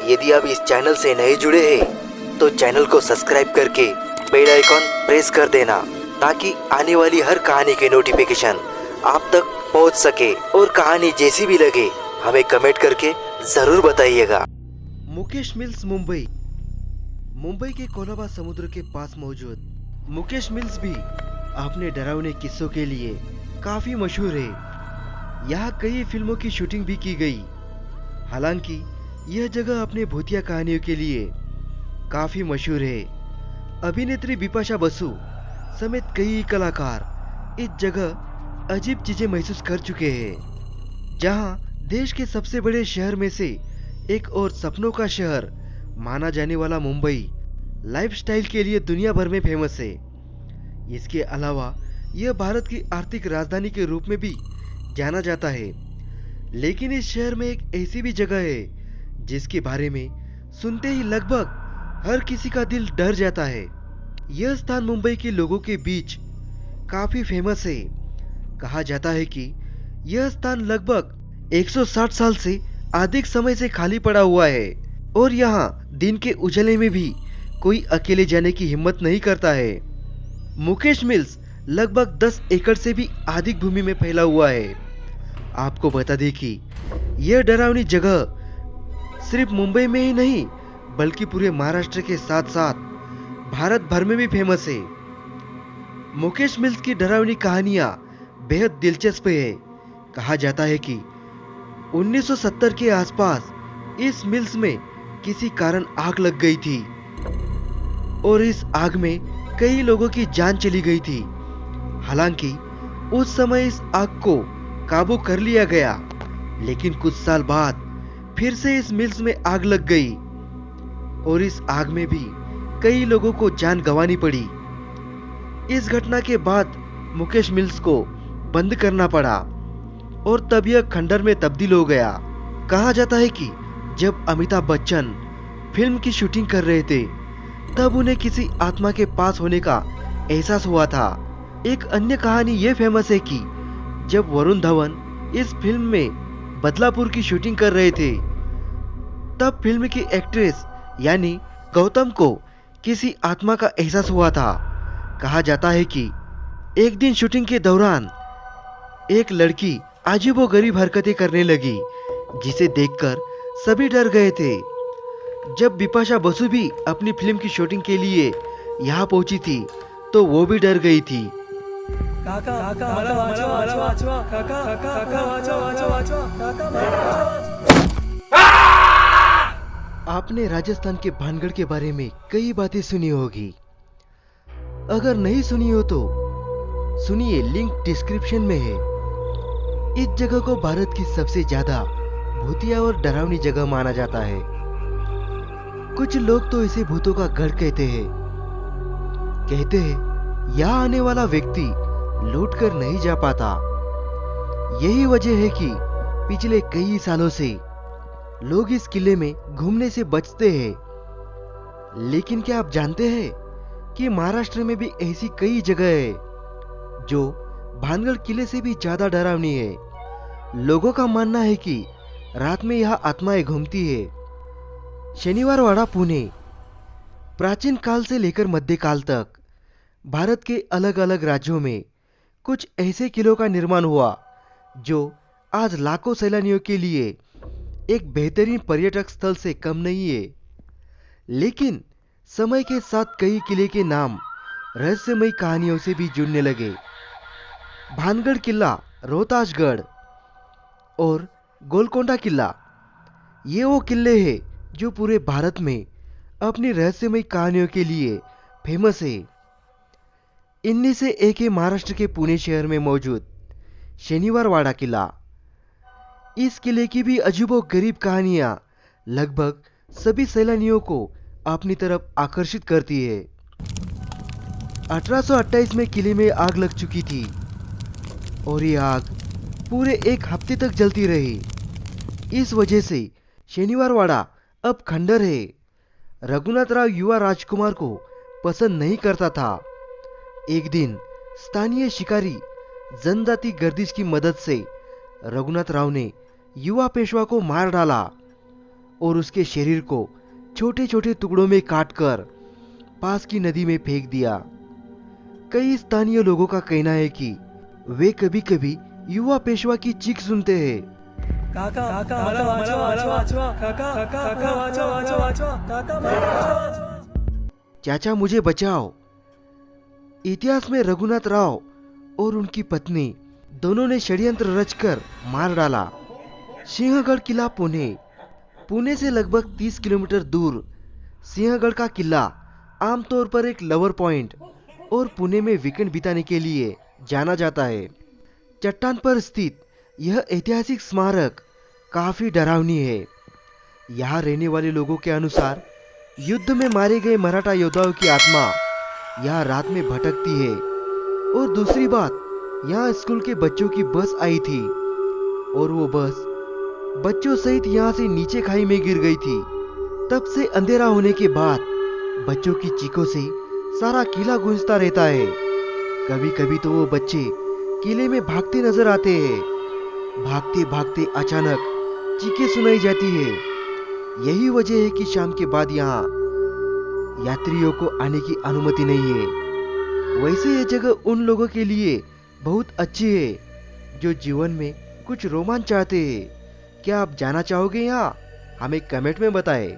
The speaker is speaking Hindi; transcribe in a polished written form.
यदि आप इस चैनल से नए जुड़े हैं तो चैनल को सब्सक्राइब करके बेल आइकॉन प्रेस कर देना ताकि आने वाली हर कहानी के नोटिफिकेशन आप तक पहुंच सके। और कहानी जैसी भी लगे हमें कमेंट करके जरूर बताइएगा। मुकेश मिल्स मुंबई के कोलाबा समुद्र के पास मौजूद मुकेश मिल्स भी अपने डरावने किस्सों के लिए काफी मशहूर है। यहाँ कई फिल्मों की शूटिंग भी की गई। हालांकि यह जगह अपने भूतिया कहानियों के लिए काफी मशहूर है। अभिनेत्री बिपाशा बसु समेत कई कलाकार इस जगह अजीब चीजें महसूस कर चुके हैं। जहां देश के सबसे बड़े शहर में से एक और सपनों का शहर माना जाने वाला मुंबई लाइफस्टाइल के लिए दुनिया भर में फेमस है। इसके अलावा यह भारत की आर्थिक राजधानी के रूप में भी जाना जाता है। लेकिन इस शहर में एक ऐसी भी जगह है जिसके बारे में सुनते ही लगभग हर किसी का दिल डर जाता है। यह स्थान मुंबई के लोगों के बीच काफी फेमस है। कहा जाता है कि यह स्थान लगभग 160 साल से अधिक समय से खाली पड़ा हुआ है और यहाँ दिन के उजाले में भी कोई अकेले जाने की हिम्मत नहीं करता है। मुकेश मिल्स लगभग 10 एकड़ से भी अधिक भूमि में फैला हुआ है। आपको बता दें कि यह डरावनी जगह सिर्फ मुंबई में ही नहीं बल्कि पूरे महाराष्ट्र के साथ साथ भारत भर में भी फेमस है। मुकेश मिल्स की डरावनी कहानियां बेहद दिलचस्प है। कहा जाता है कि 1970 के आसपास इस मिल्स में किसी कारण आग लग गई थी और इस आग में कई लोगों की जान चली गई थी। हालांकि उस समय इस आग को काबू कर लिया गया, लेकिन कुछ साल बाद फिर से इस मिल्स में आग लग गई और इस आग में भी कई लोगों को जान गंवानी पड़ी। इस घटना के बाद मुकेश मिल्स को बंद करना पड़ा और तब यह खंडर में तब्दील हो गया। कहा जाता है कि जब अमिताभ बच्चन फिल्म की शूटिंग कर रहे थे तब उन्हें किसी आत्मा के पास होने का एहसास हुआ था। एक अन्य कहानी यह फेमस है कि जब वरुण धवन इस फिल्म में बदलापुर की शूटिंग कर रहे थे तब फिल्म की एक्ट्रेस यानी गौतम को किसी आत्मा का एहसास हुआ था। कहा जाता है कि एक दिन शूटिंग के दौरान एक लड़की अजीबोगरीब हरकतें करने लगी जिसे देखकर सभी डर गए थे। जब बिपाशा बसु भी अपनी फिल्म की शूटिंग के लिए यहाँ पहुंची थी तो वो भी डर गई थी। आपने राजस्थान के भानगढ़ के बारे में कई बातें सुनी होगी। अगर नहीं सुनी हो तो सुनिए, लिंक डिस्क्रिप्शन में है। इस जगह को भारत की सबसे ज्यादा भूतिया और डरावनी जगह माना जाता है। कुछ लोग तो इसे भूतों का गढ़ कहते हैं यहाँ आने वाला व्यक्ति लौट कर नहीं जा पाता। यही वजह है कि पिछले कई सालों से लोग इस किले में घूमने से बचते हैं। लेकिन क्या आप जानते हैं कि महाराष्ट्र में भी ऐसी कई जगह है जो भानगढ़ किले से भी ज्यादा डरावनी है। लोगों का मानना है कि रात में यहाँ आत्माएं घूमती है। शनिवार वाड़ा पुणे प्राचीन काल से लेकर मध्यकाल तक भारत के अलग अलग राज्यों में कुछ ऐसे किलों का निर्माण हुआ जो आज लाखों सैलानियों के लिए एक बेहतरीन पर्यटक स्थल से कम नहीं है। लेकिन समय के साथ कई किले के नाम रहस्यमयी कहानियों से भी जुड़ने लगे। भानगढ़ किला, रोहतासगढ़ और गोलकोंडा किला ये वो किले हैं जो पूरे भारत में अपनी रहस्यमयी कहानियों के लिए फेमस है। इनमें से एक है महाराष्ट्र के पुणे शहर में मौजूद शनिवार वाड़ा किला। इस किले की भी अजीबोगरीब कहानियां लगभग सभी सैलानियों को अपनी तरफ आकर्षित करती है। 1828 में किले में आग लग चुकी थी और ये आग पूरे एक हफ्ते तक जलती रही। इस वजह से शनिवार वाड़ा अब खंडर है। रघुनाथ राव युवा राजकुमार को पसंद नहीं करता था। एक दिन स्थानीय शिकारी जनजाति गर्दिश की मदद से रघुनाथ राव ने युवा पेशवा को मार डाला और उसके शरीर को छोटे छोटे टुकड़ों में काटकर पास की नदी में फेंक दिया। कई स्थानीय लोगों का कहना है कि वे कभी कभी युवा पेशवा की चीख सुनते हैं। काका काका मला वाचवा मला वाचवा काका काका वाचवा वाचवा वाचवा काका मला वाचवा। चाचा मुझे बचाओ। इतिहास में रघुनाथ राव और उनकी पत्नी दोनों ने षड्यंत्र रचकर मार डाला। सिंहगढ़ किला पुणे से लगभग 30 किलोमीटर दूर सिंहगढ़ का किला आमतौर पर एक लवर पॉइंट और पुणे में वीकेंड बिताने के लिए जाना जाता है। चट्टान पर स्थित यह ऐतिहासिक स्मारक काफी डरावनी है। यहाँ रहने वाले लोगों के अनुसार युद्ध में मारे गए मराठा योद्धाओं की आत्मा यहाँ रात में भटकती है। और दूसरी बात, यहाँ स्कूल के बच्चों की बस आई थी और वो बस बच्चों सहित यहाँ से नीचे खाई में गिर गई थी। तब से अंधेरा होने के बाद बच्चों की चीखों से सारा किला गूंजता रहता है। कभी कभी तो वो बच्चे किले में भागते नजर आते हैं। भागते भागते अचानक चीखें सुनाई जाती है। यही वजह है कि शाम के बाद यहाँ यात्रियों को आने की अनुमति नहीं है। वैसे ये जगह उन लोगों के लिए बहुत अच्छी है जो जीवन में कुछ रोमांच चाहते हैं। क्या आप जाना चाहोगे यहाँ? हमें कमेंट में बताएं।